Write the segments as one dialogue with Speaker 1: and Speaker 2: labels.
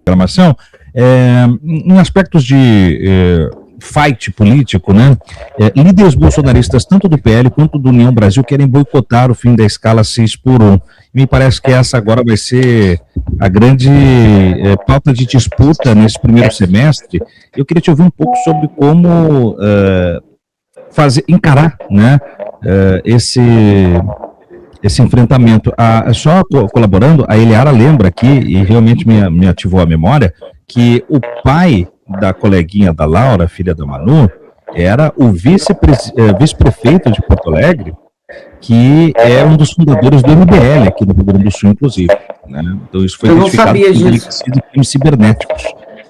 Speaker 1: programação, em aspectos de fight político, né? Líderes bolsonaristas, tanto do PL quanto do União Brasil, querem boicotar o fim da escala 6x1. Me parece que essa agora vai ser a grande pauta de disputa nesse primeiro semestre. Eu queria te ouvir um pouco sobre como encarar, né, esse enfrentamento. Só colaborando, a Eliara lembra aqui, e realmente me ativou a memória, que o pai da coleguinha da Laura, filha da Manu, era o vice-prefeito de Porto Alegre, que é um dos fundadores do MBL aqui no Rio Grande do Sul, inclusive. Né? Então isso foi identificado como delegacia de crimes cibernéticos.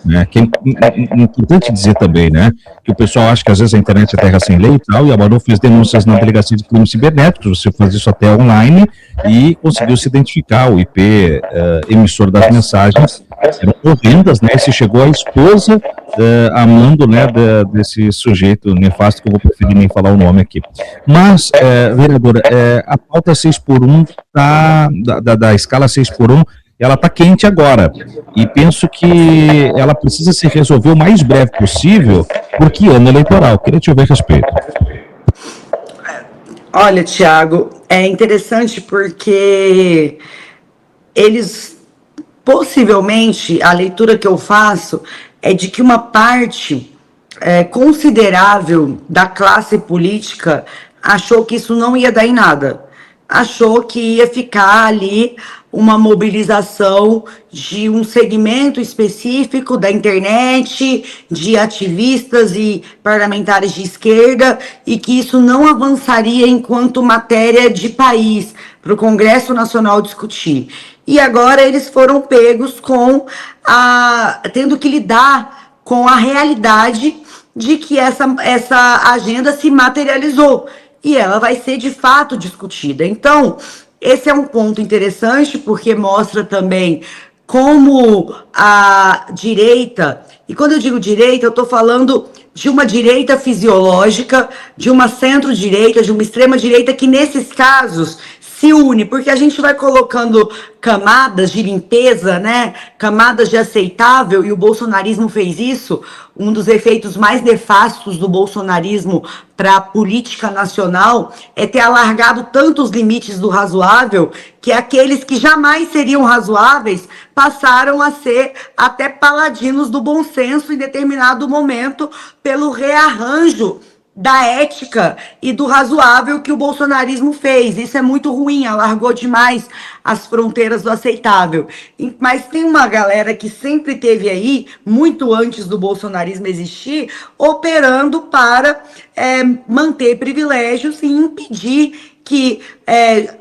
Speaker 1: Né? Que é importante dizer também, né, que o pessoal acha que às vezes a internet é terra sem lei e tal, e a Manu fez denúncias na delegacia de crimes cibernéticos. Você faz isso até online e conseguiu se identificar o IP emissor das mensagens. Eram horrendas, né? Se chegou a esposa amando, né, desse sujeito nefasto, que eu vou preferir nem falar o nome aqui. Mas, vereadora, a pauta 6x1 da escala 6x1, ela está quente agora, e penso que ela precisa se resolver o mais breve possível, porque ano eleitoral. Queria te ouvir a respeito.
Speaker 2: Olha, Tiago, é interessante porque eles, possivelmente, a leitura que eu faço é de que uma parte considerável da classe política achou que isso não ia dar em nada. Achou que ia ficar ali uma mobilização de um segmento específico da internet, de ativistas e parlamentares de esquerda, e que isso não avançaria enquanto matéria de país para o Congresso Nacional discutir. E agora eles foram pegos tendo que lidar com a realidade de que essa agenda se materializou. E ela vai ser, de fato, discutida. Então, esse é um ponto interessante, porque mostra também como a direita, e quando eu digo direita, eu estou falando de uma direita fisiológica, de uma centro-direita, de uma extrema-direita, que nesses casos se une, porque a gente vai colocando camadas de limpeza, né? Camadas de aceitável, e o bolsonarismo fez isso. Um dos efeitos mais nefastos do bolsonarismo para a política nacional é ter alargado tanto os limites do razoável que aqueles que jamais seriam razoáveis passaram a ser até paladinos do bom senso em determinado momento, pelo rearranjo da ética e do razoável que o bolsonarismo fez. Isso é muito ruim, alargou demais as fronteiras do aceitável. Mas tem uma galera que sempre teve aí, muito antes do bolsonarismo existir, operando para manter privilégios e impedir que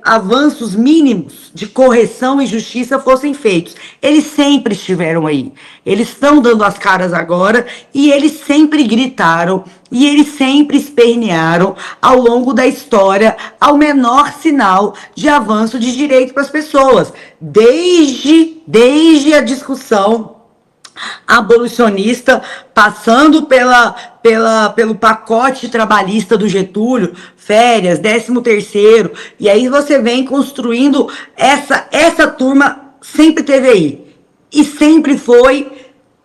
Speaker 2: avanços mínimos de correção e justiça fossem feitos. Eles sempre estiveram aí. Eles estão dando as caras agora, e eles sempre gritaram, e eles sempre espernearam ao longo da história ao menor sinal de avanço de direito para as pessoas. Desde a discussão abolicionista, passando pelo pacote trabalhista do Getúlio, férias, 13º, e aí você vem construindo essa turma sempre teve aí, e sempre foi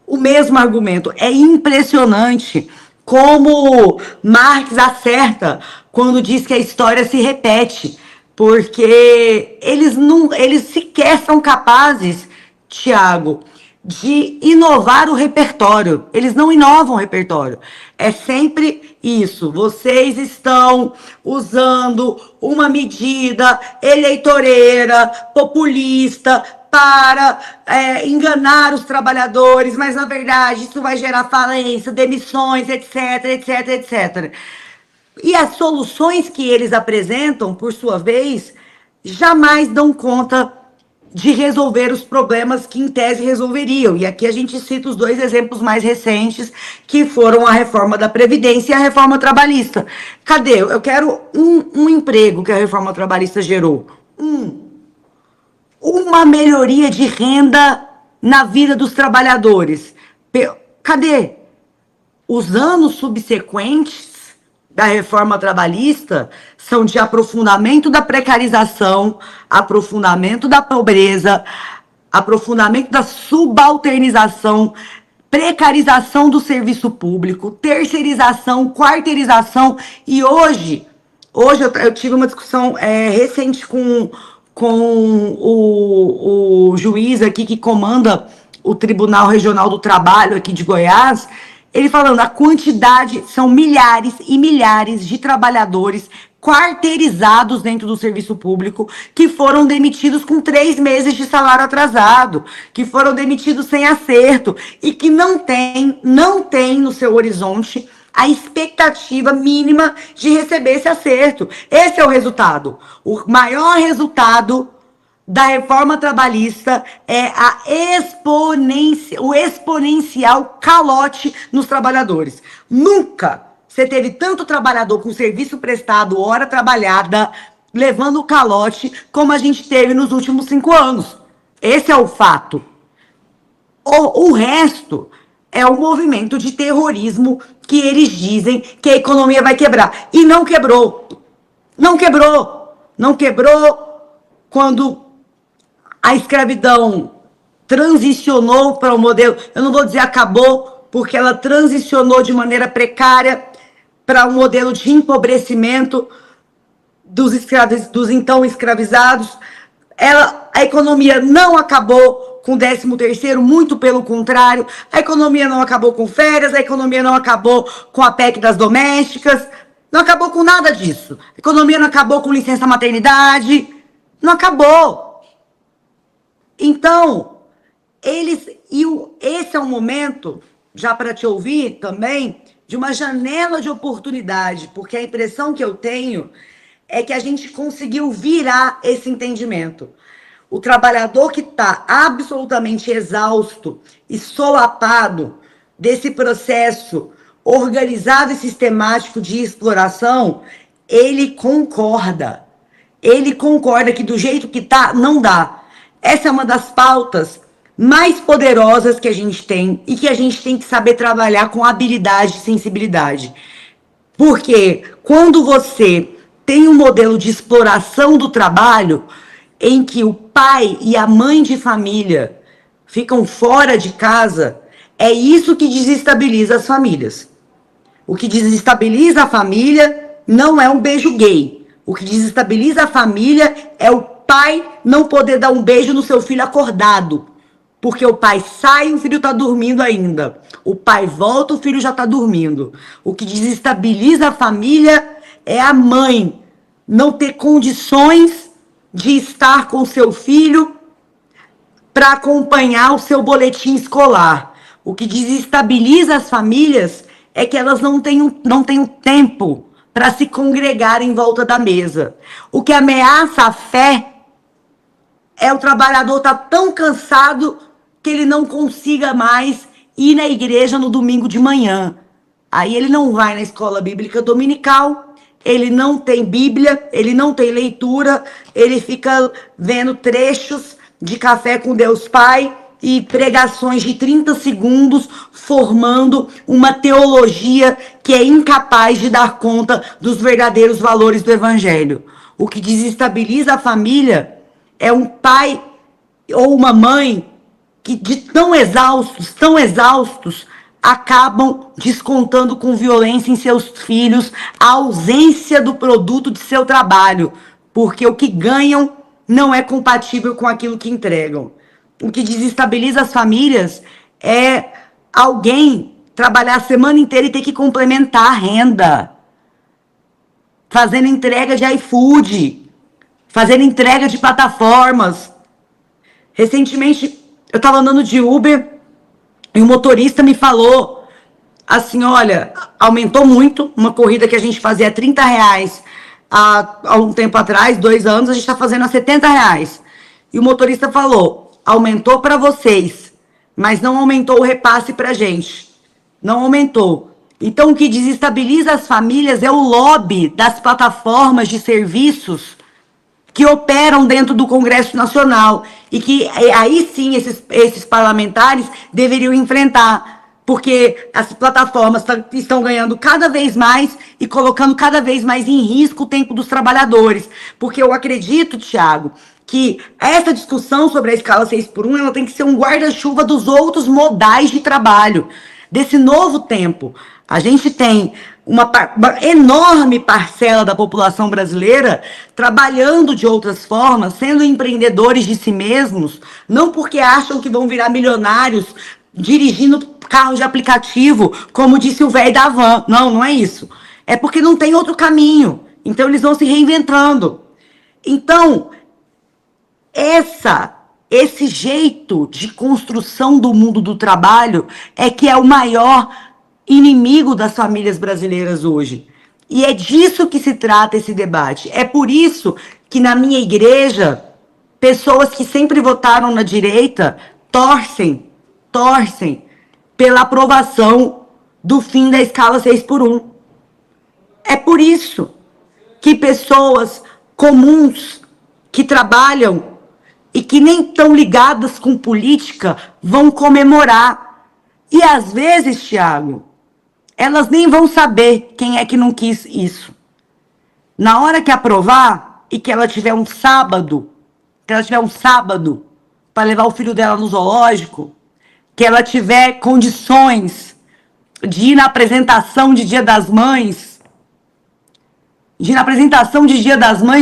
Speaker 2: o mesmo argumento. É impressionante como Marx acerta quando diz que a história se repete, porque eles sequer são capazes, Tiago, de inovar o repertório. Eles não inovam o repertório. É sempre isso. Vocês estão usando uma medida eleitoreira, populista, para enganar os trabalhadores, mas, na verdade, isso vai gerar falência, demissões, etc, etc, etc. E as soluções que eles apresentam, por sua vez, jamais dão conta de resolver os problemas que, em tese, resolveriam. E aqui a gente cita os dois exemplos mais recentes, que foram a reforma da Previdência e a reforma trabalhista. Cadê? Eu quero um emprego que a reforma trabalhista gerou. Uma melhoria de renda na vida dos trabalhadores. Cadê? Os anos subsequentes da reforma trabalhista são de aprofundamento da precarização, aprofundamento da pobreza, aprofundamento da subalternização, precarização do serviço público, terceirização, quarteirização. E hoje eu tive uma discussão recente com o juiz aqui que comanda o Tribunal Regional do Trabalho aqui de Goiás, ele falando a quantidade, são milhares e milhares de trabalhadores quarteirizados dentro do serviço público, que foram demitidos com 3 meses de salário atrasado, que foram demitidos sem acerto, e que não tem no seu horizonte a expectativa mínima de receber esse acerto. Esse é o resultado. O maior resultado da reforma trabalhista é o exponencial calote nos trabalhadores. Nunca você teve tanto trabalhador com serviço prestado, hora trabalhada, levando o calote, como a gente teve nos últimos 5 anos. Esse é o fato. O resto é o movimento de terrorismo que eles dizem que a economia vai quebrar. E não quebrou. Não quebrou. Não quebrou quando a escravidão transicionou para o modelo, eu não vou dizer acabou, porque ela transicionou de maneira precária para um modelo de empobrecimento dos então escravizados. A economia não acabou com o 13º, muito pelo contrário. A economia não acabou com férias, a economia não acabou com a PEC das domésticas, não acabou com nada disso. A economia não acabou com licença maternidade, não acabou. Então, esse é um momento, já para te ouvir também, de uma janela de oportunidade, porque a impressão que eu tenho é que a gente conseguiu virar esse entendimento. O trabalhador que está absolutamente exausto e solapado desse processo organizado e sistemático de exploração, ele concorda. Ele concorda que do jeito que está, não dá. Essa é uma das pautas mais poderosas que a gente tem e que a gente tem que saber trabalhar com habilidade e sensibilidade. Porque quando você tem um modelo de exploração do trabalho em que o pai e a mãe de família ficam fora de casa, é isso que desestabiliza as famílias. O que desestabiliza a família não é um beijo gay. O que desestabiliza a família é o pai não poder dar um beijo no seu filho acordado. Porque o pai sai, o filho está dormindo ainda. O pai volta, o filho já está dormindo. O que desestabiliza a família é a mãe não ter condições de estar com o seu filho para acompanhar o seu boletim escolar. O que desestabiliza as famílias é que elas não têm tempo para se congregar em volta da mesa. O que ameaça a fé é o trabalhador estar tão cansado que ele não consiga mais ir na igreja no domingo de manhã. Aí ele não vai na escola bíblica dominical, ele não tem Bíblia, ele não tem leitura, ele fica vendo trechos de Café com Deus Pai e pregações de 30 segundos, formando uma teologia que é incapaz de dar conta dos verdadeiros valores do Evangelho. O que desestabiliza a família é um pai ou uma mãe que, de tão exaustos, acabam descontando com violência em seus filhos a ausência do produto de seu trabalho, porque o que ganham não é compatível com aquilo que entregam. O que desestabiliza as famílias é alguém trabalhar a semana inteira e ter que complementar a renda, fazendo entrega de iFood, fazendo entrega de plataformas. Recentemente, eu estava andando de Uber e o motorista me falou assim, olha, aumentou muito, uma corrida que a gente fazia R$30 há um tempo atrás, 2 anos, a gente está fazendo a R$70. E o motorista falou, aumentou para vocês, mas não aumentou o repasse para a gente. Não aumentou. Então, o que desestabiliza as famílias é o lobby das plataformas de serviços que operam dentro do Congresso Nacional e que aí sim esses parlamentares deveriam enfrentar, porque as plataformas estão ganhando cada vez mais e colocando cada vez mais em risco o tempo dos trabalhadores. Porque eu acredito, Thiago, que essa discussão sobre a escala 6x1, ela tem que ser um guarda-chuva dos outros modais de trabalho, desse novo tempo. A gente tem uma enorme parcela da população brasileira trabalhando de outras formas, sendo empreendedores de si mesmos, não porque acham que vão virar milionários dirigindo carro de aplicativo, como disse o velho da van. Não, não é isso. É porque não tem outro caminho. Então, eles vão se reinventando. Então, esse jeito de construção do mundo do trabalho é que é o maior inimigo das famílias brasileiras hoje. E é disso que se trata esse debate. É por isso que na minha igreja, pessoas que sempre votaram na direita torcem pela aprovação do fim da escala 6x1. É por isso que pessoas comuns que trabalham e que nem estão ligadas com política vão comemorar. E às vezes, Thiago, elas nem vão saber quem é que não quis isso. Na hora que aprovar e que ela tiver um sábado, para levar o filho dela no zoológico, que ela tiver condições de ir na apresentação de Dia das Mães,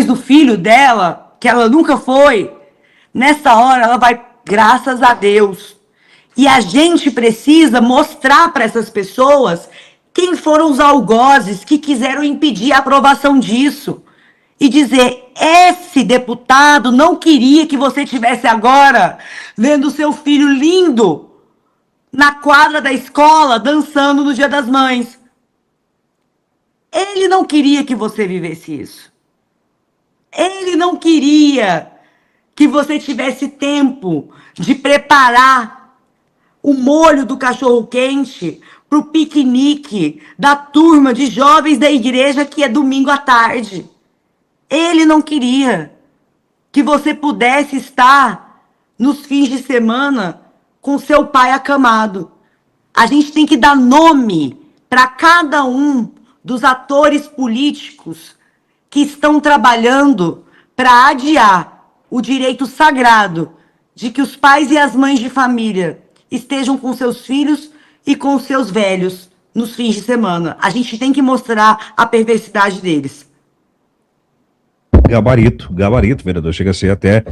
Speaker 2: do filho dela, que ela nunca foi, nessa hora ela vai, graças a Deus. E a gente precisa mostrar para essas pessoas quem foram os algozes que quiseram impedir a aprovação disso. E dizer, esse deputado não queria que você estivesse agora vendo o seu filho lindo na quadra da escola, dançando no Dia das Mães. Ele não queria que você vivesse isso. Ele não queria que você tivesse tempo de preparar o molho do cachorro-quente para o piquenique da turma de jovens da igreja que é domingo à tarde. Ele não queria que você pudesse estar nos fins de semana com seu pai acamado. A gente tem que dar nome para cada um dos atores políticos que estão trabalhando para adiar o direito sagrado de que os pais e as mães de família estejam com seus filhos e com seus velhos nos fins de semana. A gente tem que mostrar a perversidade deles.
Speaker 1: Gabarito, vereador. Chega a ser até